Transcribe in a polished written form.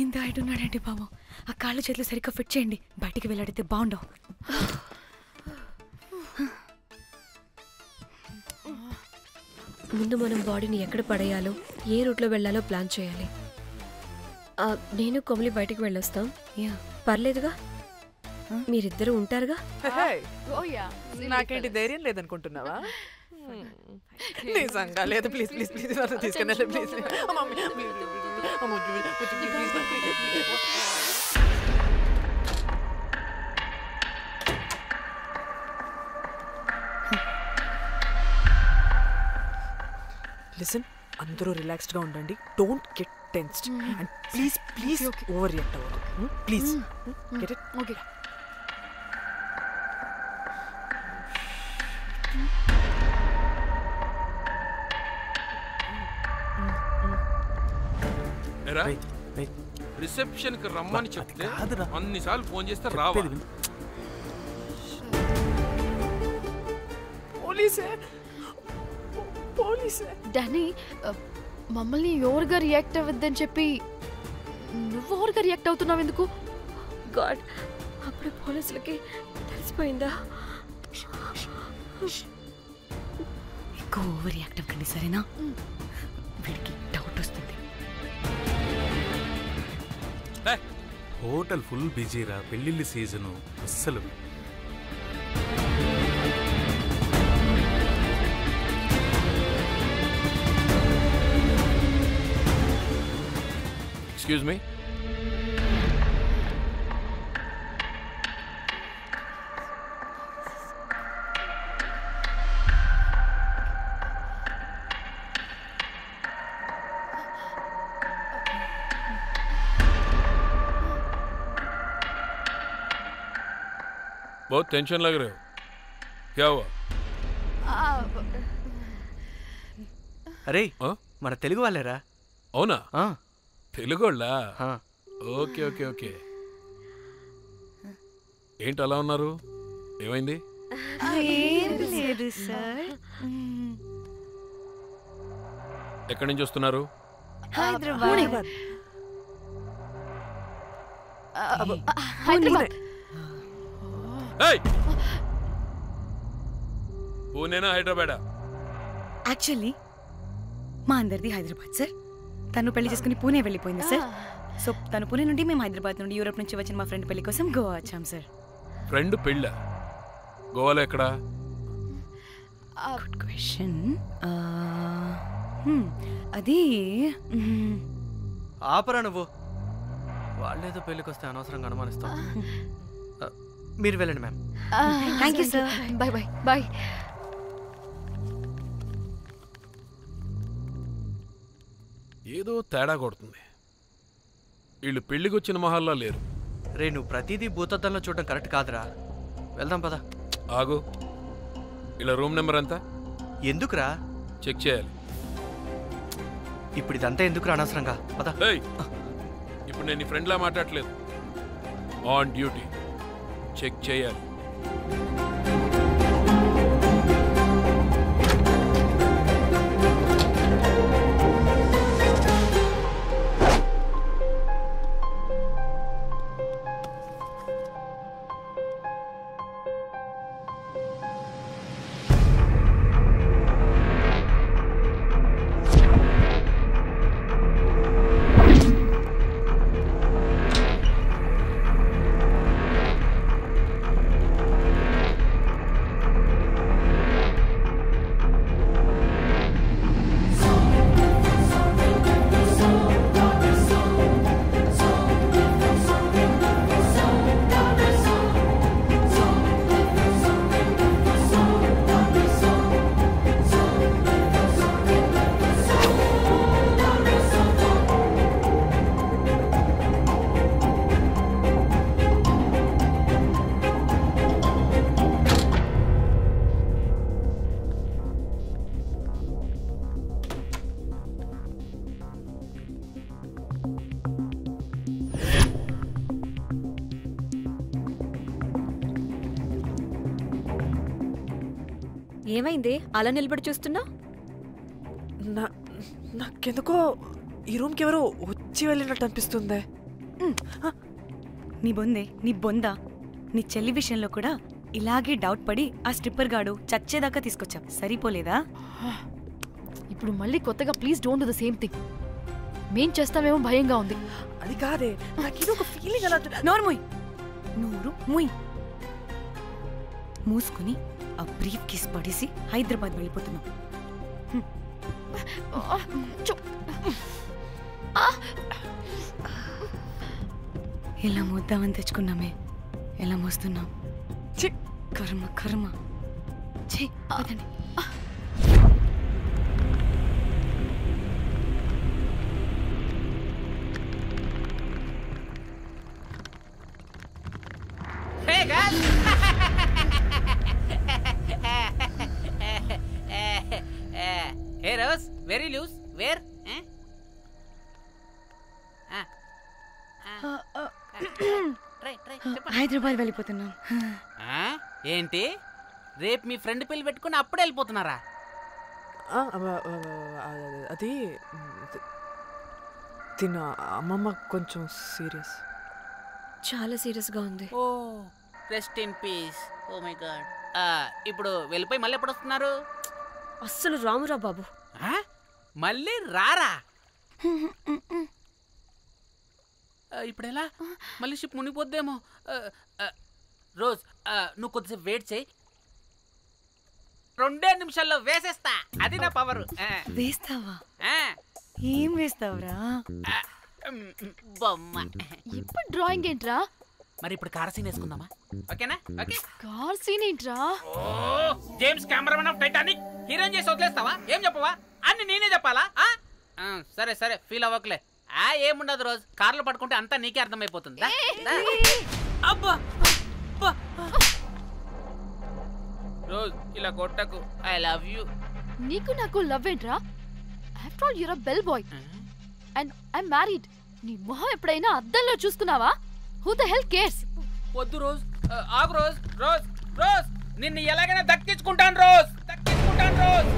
ఇంత హైట్ ఉన్నాడంటే బాబు, ఆ కాళ్ళు చేతులు సరిగ్గా ఫిట్ చేయండి. బయటికి వెళ్ళాడితే బాగుండవు. ముందు మనం బాడీని ఎక్కడ పడేయాలో, ఏ రూట్లో వెళ్ళాలో ప్లాన్ చేయాలి. నేను కొమలి బయటికి వెళ్ళొస్తాం. పర్లేదుగా, మీరిద్దరూ ఉంటారుగా. నాకేంటి ధైర్యం లేదనుకుంటున్నావా? నిజంగా లేదు. ప్లీజ్ ప్లీజ్ ప్లీజ్ నన్ను తీసుకెళ్ళండి ప్లీజ్. లిసన్, అందరూ రిలాక్స్డ్ గా ఉండండి. Don't get tensed and please please overreact అవ్వదు. Please get it. Okay. Reception కి రమ్మని చెప్తే అన్నిసార్లు ఫోన్ చేస్తే రావా? పోలీసే. డానీ, మమ్మల్ని ఎవరుగా రియాక్ట్ అవ్వద్దని చెప్పి నువ్వు ఎవరుగా రియాక్ట్ అవుతున్నావు ఎందుకు? గాడ్, అప్పుడు పోలీసులకి తెలిసిపోయిందా? ఎక్కువ ఓవర్ రియాక్ట్ అవ్వకండి, సరేనా? వీడికి డౌట్ వస్తుంది. హోటల్ ఫుల్ బిజీరా, పెళ్ళిళ్ళ సీజను అస్సలు. Excuse me. बहुत टेंशन लग रहे हो, क्या हुआ? అరే, మన తెలుగు వాళ్ళేరా? అవునా? తెలుగు వాళ్ళా? Okay okay okay. ఏంటి అలా ఉన్నారు? ఏమైంది? లేదు సార్. ఎక్కడి నుంచి వస్తున్నారు? హైదరాబాద్. పూణేనా హైదరాబాదా? యాక్చువల్లీ మా అందరిది హైదరాబాద్ సార్. తను పెళ్లి చేసుకుని పూణే వెళ్ళిపోయింది సార్. సో తను పూణే నుండి, మేము హైదరాబాద్ నుండి యూరోప్ నుంచి వచ్చిన మా ఫ్రెండ్ పెళ్లి కోసం గోవా వచ్చాం సార్. ఫ్రెండ్ పెళ్ళా? గోవాలో ఎక్కడా? Good question. అది ఆపరా నువ్వు. వాళ్ళేదో పెళ్ళికి వస్తే అనవసరంగా అనుమానిస్తాం. మీరు వెళ్ళండి ma'am. Thank you sir. Bye bye bye. ఏదో తేడా కొడుతుంది. వీళ్ళు పెళ్లికి వచ్చిన మహల్లా లేరు. రే, నువ్వు ప్రతిదీ భూతద్దంలో చూడడం కరెక్ట్ కాదురా. వెళ్దాం పదా. ఆగు, ఇలా రూమ్ నెంబర్ ఎంత? ఎందుకురా? చెక్ చేయాలి. ఇప్పుడు ఇదంతా ఎందుకురా అనవసరంగా? పదా. ఇప్పుడు నేను నీ ఫ్రెండ్లా మాట్లాడలేదు. ఆన్ డ్యూటీ చెక్ చేయాలి. ఏమైంది అలా నిలబడి చూస్తున్నా? నాకెందుకో ఈ రూమ్కి ఎవరో వచ్చి వెళ్ళినట్టు అనిపిస్తుంది. నీ బొందే నీ బొందా నీ చెల్లి విషయంలో కూడా ఇలాగే డౌట్ పడి ఆ స్ట్రిప్పర్ గాడు చచ్చేదాకా తీసుకొచ్చాం సరిపోలేదా? ఇప్పుడు మళ్ళీ కొత్తగా please don't do the same thing. మేం చేస్తామేమో భయంగా ఉంది. అది కాదే, నాకు ఇది ఒక ఫీలింగ్ అలా. నోరు ముయ్ మూసుకుని ఆ బ్రీఫ్ కేస్ పడేసి హైదరాబాద్ వెళ్ళిపోతున్నాం. ఎలా మోద్దామని తెచ్చుకున్నామే, ఎలా మోస్తున్నాం. కర్మ కర్మ. పదండి. Hey guys! Hey Rose, very loose. Where? Hyderabad వెళ్ళిపోతున్నాం. ఏంటి రేపు మీ ఫ్రెండ్ పెళ్లి పెట్టుకుని అప్పుడే వెళ్ళిపోతున్నారా? అది తిన అమ్మమ్మ కొంచెం సీరియస్, చాలా సీరియస్గా ఉంది. Oh rest in peace. Oh my God. ఇప్పుడు వెళ్ళిపోయి మళ్ళీ ఎప్పుడు వస్తున్నారు? అస్సలు రామురా బాబు. మళ్ళీ రారా? ఇప్పుడు ఎలా? మళ్ళీ షిప్ మునిగిపోద్దేమో. రోజ్ నువ్వు కొద్దిసేపు వెయిట్ చేయి, 2 నిమిషాల్లో వేసేస్తా. అది నా పవర్. వేస్తావా? ఏం వేస్తావురా? బొమ్మ. ఇప్పుడు డ్రాయింగ్ ఏంట్రా? మరి ఇప్పుడు కార్ సీన్ వేసుకుందామా? ఓకేనా? ఓకే. కార్ సీన్ ఏంట్రా? James cameraman of Titanic heroine చేసి వదిలేస్తావా? ఏం చెప్పవా? అన్ని నేనే చెప్పాలా? సరే సరే, ఫీల్ అవ్వకలే. ఏముండదు రోజ్, కార్లో పడుకుంటే అంతా నీకే అర్థమైపోతుంది. అబ్బా రోజ్ ఇలా కొట్టకు. I love you. నీకు నాకు లవ్ ఏంట్రా? After all you're a bell boy and I'm married. నీ మొహం ఎప్పుడైనా అద్దంలో చూసుకున్నావా? Who the hell cares? వద్దు రోజ్, ఆగు రోజ్. రోజ్ రోజ్ నిన్ను ఎలాగైనా దక్కించుకుంటాను రోజ్, దక్కించుకుంటాను రోజ్.